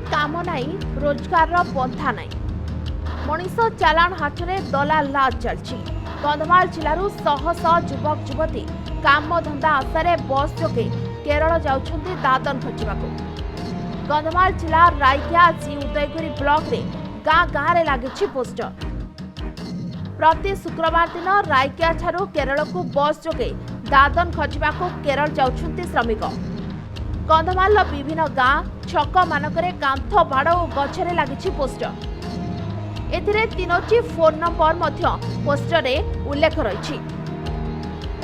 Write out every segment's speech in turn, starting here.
काम नाई रोजगार पंथा नाई मनीष चालाण हाथ में दलाल लाज चलछि। कंधमाल जिलूर शह शह युवक युवती काम धंदा आशारे बस जोगे केरल जाउछन्ति दादन खचिबाकू। कंधमाल जिला रायकिया जी उदयगिरी ब्लॉक रे गाँ गाँ रे लागिछि पोस्टर। प्रति शुक्रवार दिन रायकिया ठारू केरल को बस जोगे दादन खचिबाकू केरल जाउछन्ति श्रमिक। कंधमाल विभिन्न गाँ छक मानकरे कांथ बाड़ और गछरे लागिछि पोस्टर। एथिरे 3टी फोन नंबर मध्य पोस्टर रे उल्लेख रही।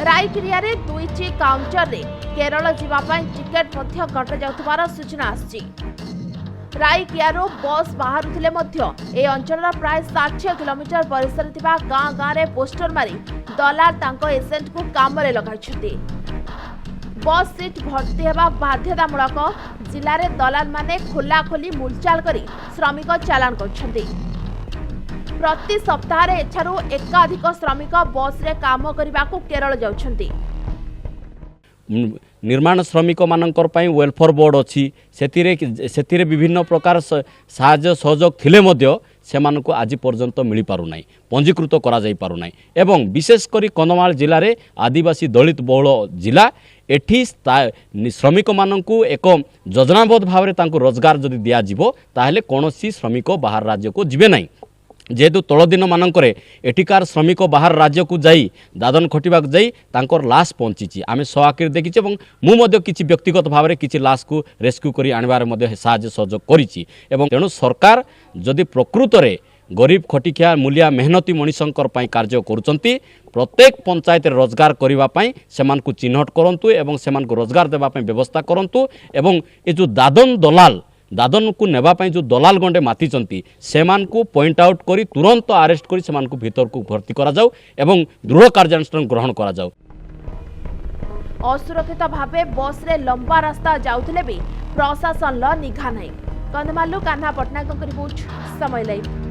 रायकिरिया रे 2टी काउंटर रे केरल जीवा पई टिकेट मध्य कट जाउथबार सूचना आछि। रायकियारो बस बाहरुथिले मध्य ए अंचलर प्राय 60 किलोमीटर परिसर थिबा गाँ गाँ रे पोस्टर मारी दलाल तांको एजेंट को काम रे लगाइछथि। बस सीट भर्ती हेबा बाध्यतामूलक जिले में दलाल माने खोला खोली मुलचाल करी श्रमिक चालान करछथि। प्रति सप्ताह एठारू एकाधिक श्रमिक बस रे काम करबाकू केरल जाउछन्ति। निर्माण श्रमिक मानकर पई वेलफेयर बोर्ड अछि सेतिरे विभिन्न प्रकार साहाय्य सहयोग थिले मध्य सेमानकु आज पर्यंत मिली पारु नाही पंजीकृत करा जाई पारु नाही। एवं विशेष करी कंधमाल जिले में आदिवासी दलित बहुल जिला एठी श्रमिक मानकु एक योजनाबद्ध भाव में तांको रोजगार जदि दिया जिवो ताहेले कोनोसी श्रमिक बाहर राज्य को जिबे नाही। जेहेतु तलदिन मानकरे एठिकार श्रमिक बाहर राज्य को जाई दादन खटिबाक जाई तांकर लाश पहुंची आमे सआकिर देखिछि एवं मु मध्य किछि व्यक्तिगत भाव में किछि लाश को रेस्क्यू करी आनिबार मध्य साहाय्य सहयोग करिछि। एवं तेणु सरकार जदि प्रकृत रे गरीब खटिखिया मूलिया मेहनती मनीषंकर पई कार्य करूचंती प्रत्येक पंचायत रोजगार करिबा पई सेमानकु चिन्हट करंतु एवं सेमानकु रोजगार देबा पई व्यवस्था करंतु। एवं ए जो दादन को नेबा पई जो दलाल गंडे मातिचंती सेमानकु पॉइंट आउट करी तुरंत अरेस्ट करी सेमानकु भीतर को भर्ती करा जाऊ एवं दृढ़ कार्यानुष्ठान ग्रहण करा जाऊ। असुरक्षित भावे बस रे लंबा रास्ता जाउथिले भी प्रशासन ल निघा नाही। कंधमालु कान्हा पटनायक रिपोर्ट समय लाइव।